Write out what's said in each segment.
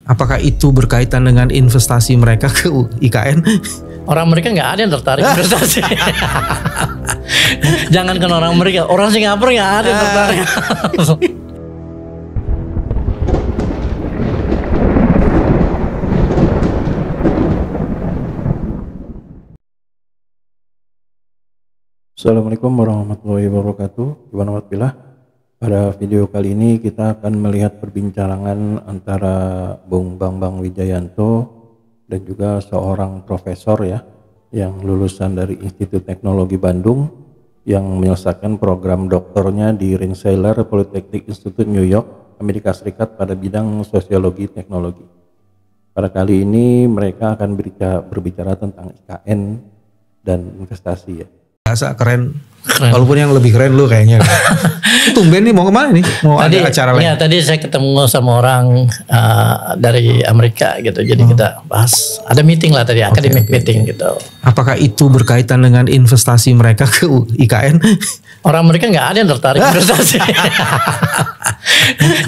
Apakah itu berkaitan dengan investasi mereka ke IKN? Orang mereka nggak ada yang tertarik investasi. Jangankan orang mereka, orang Singapura nggak ada yang tertarik. Assalamualaikum warahmatullahi wabarakatuh. Pada video kali ini kita akan melihat perbincangan antara Bung Bambang Wijayanto dan juga seorang profesor yang lulusan dari Institut Teknologi Bandung yang menyelesaikan program doktornya di Rensselaer Polytechnic Institute New York, Amerika Serikat pada bidang sosiologi teknologi. Pada kali ini mereka akan berbicara tentang IKN dan investasi ya. Biasa keren. Walaupun yang lebih keren lu kayaknya. Tumben nih mau kemana nih? Mau tadi, ada acara lain? Ya tadi saya ketemu sama orang dari Amerika gitu. Jadi kita bahas. Ada meeting lah tadi, academic meeting gitu. Apakah itu berkaitan dengan investasi mereka ke IKN? Orang mereka nggak ada yang tertarik investasi.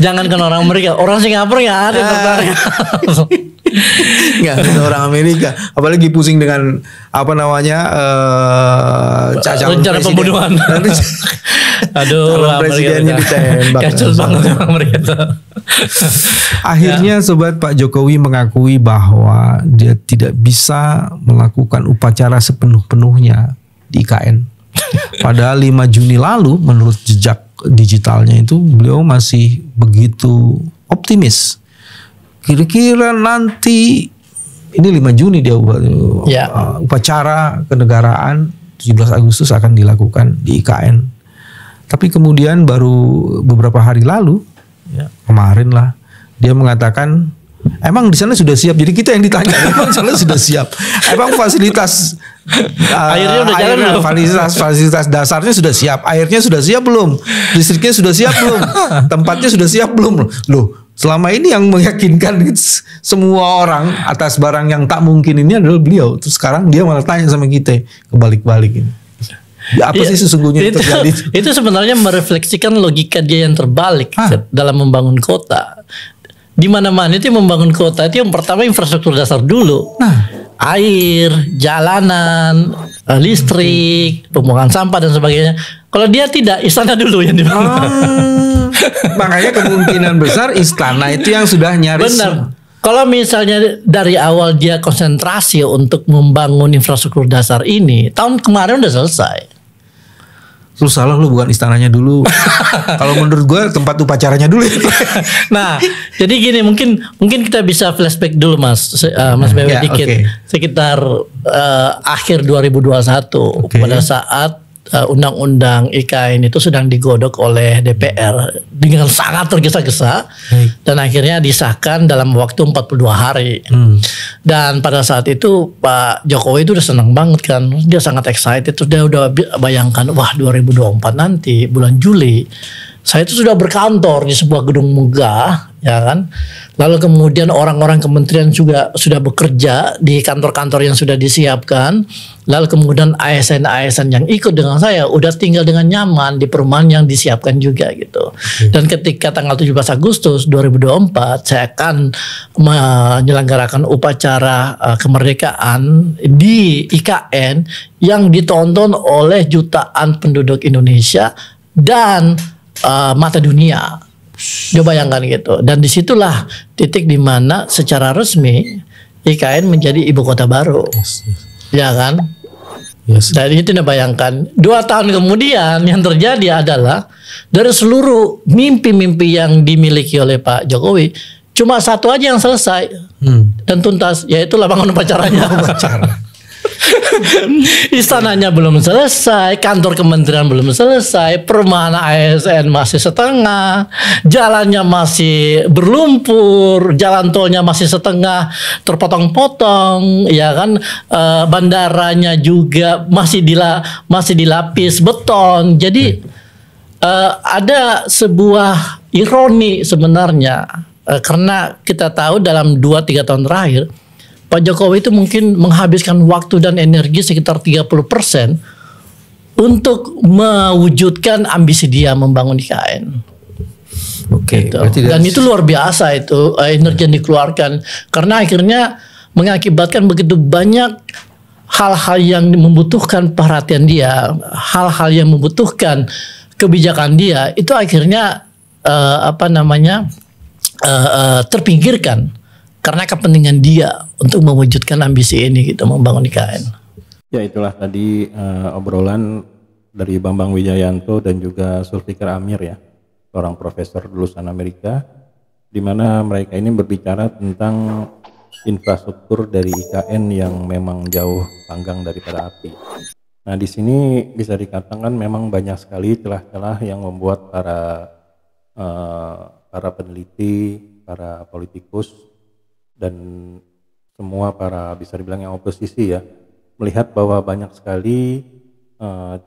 Jangankan orang mereka, orang Singapura nggak ada yang tertarik. Nggak ada orang Amerika, apalagi pusing dengan apa namanya rencana pembunuhan. Aduh, presidennya ditembak. Kacau banget mereka tuh. Akhirnya sobat, Pak Jokowi mengakui bahwa dia tidak bisa melakukan upacara sepenuh-penuhnya di IKN. Padahal 5 Juni lalu menurut jejak digitalnya itu beliau masih begitu optimis. Kira-kira nanti ini 5 Juni dia upacara kenegaraan 17 Agustus akan dilakukan di IKN. Tapi kemudian baru beberapa hari lalu kemarin lah dia mengatakan emang di sana sudah siap. Jadi kita yang ditanya emang di sana sudah siap. Emang fasilitas airnya udah jalan belum? Fasilitas dasarnya sudah siap. Airnya sudah siap belum? Listriknya sudah siap belum? Tempatnya sudah siap belum? Loh, selama ini yang meyakinkan semua orang atas barang yang tak mungkin ini adalah beliau. Terus sekarang dia malah tanya sama kita kebalik-balik ini. Apa sih sesungguhnya yang terjadi? Itu sebenarnya merefleksikan logika dia yang terbalik dalam membangun kota. Di mana-mana itu membangun kota itu yang pertama infrastruktur dasar dulu. Air, jalanan, listrik, pembuangan sampah dan sebagainya. Kalau dia tidak, istana dulu yang dibangun. Makanya kemungkinan besar istana itu yang sudah nyaris. Benar. Kalau misalnya dari awal dia konsentrasi untuk membangun infrastruktur dasar ini, tahun kemarin udah selesai. Lu salah, lu bukan istananya dulu. Kalau menurut gue tempat upacaranya dulu. Nah, jadi gini, mungkin kita bisa flashback dulu Mas Bewe dikit. Sekitar akhir 2021 pada saat undang-undang IKN itu sedang digodok oleh DPR dengan sangat tergesa-gesa dan akhirnya disahkan dalam waktu 42 hari. Dan pada saat itu Pak Jokowi itu udah senang banget kan, dia sangat excited, terus dia udah bayangkan wah 2024 nanti bulan Juli saya itu sudah berkantor di sebuah gedung megah, ya kan. Lalu kemudian orang-orang kementerian juga sudah bekerja di kantor-kantor yang sudah disiapkan. Lalu kemudian ASN-ASN yang ikut dengan saya udah tinggal dengan nyaman di perumahan yang disiapkan juga gitu. Dan ketika tanggal 17 Agustus 2024 saya akan menyelenggarakan upacara kemerdekaan di IKN yang ditonton oleh jutaan penduduk Indonesia dan mata dunia. Coba bayangkan gitu. Dan disitulah titik dimana secara resmi IKN menjadi ibu kota baru. Ya kan? Dan itu bayangkan 2 tahun kemudian yang terjadi adalah dari seluruh mimpi-mimpi yang dimiliki oleh Pak Jokowi cuma satu aja yang selesai dan tuntas, yaitu lapangan upacaranya. Istananya belum selesai, kantor kementerian belum selesai, perumahan ASN masih setengah, jalannya masih berlumpur, jalan tolnya masih setengah terpotong-potong, ya kan, bandaranya juga masih dilapis beton. Jadi ada sebuah ironi sebenarnya, karena kita tahu dalam 2-3 tahun terakhir Pak Jokowi itu mungkin menghabiskan waktu dan energi sekitar 30% untuk mewujudkan ambisi dia membangun IKN. Oke. Gitu. Dan itu luar biasa itu energi yang dikeluarkan karena akhirnya mengakibatkan begitu banyak hal-hal yang membutuhkan perhatian dia, hal-hal yang membutuhkan kebijakan dia itu akhirnya terpinggirkan karena kepentingan dia untuk mewujudkan ambisi ini gitu, membangun IKN. Ya, itulah tadi obrolan dari Bambang Wijayanto dan juga Zulfikar Amir ya, seorang profesor lulusan Amerika, di mana mereka ini berbicara tentang infrastruktur dari IKN yang memang jauh panggang daripada api. Nah, di sini bisa dikatakan memang banyak sekali celah-celah yang membuat para peneliti, para politikus, dan semua para bisa dibilang yang oposisi ya, melihat bahwa banyak sekali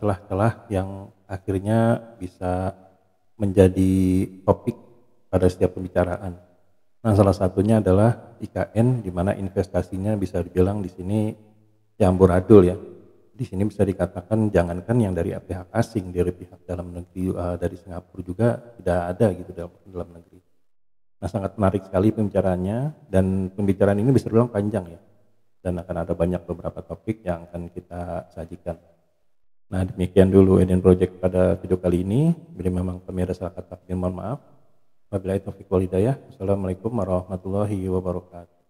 celah-celah yang akhirnya bisa menjadi topik pada setiap pembicaraan. Nah, salah satunya adalah IKN, di mana investasinya bisa dibilang di sini ya amburadul ya. Di sini bisa dikatakan jangankan yang dari pihak asing, dari pihak dalam negeri, dari Singapura juga tidak ada gitu dalam negeri. Nah, sangat menarik sekali pembicaraannya, dan pembicaraan ini bisa dibilang panjang ya, dan akan ada banyak beberapa topik yang akan kita sajikan. Nah, demikian dulu Eden Project pada video kali ini. Bila memang kami ada salah kata, mohon maaf. Wabillahi taufiq wal hidayah. Wassalamualaikum warahmatullahi wabarakatuh.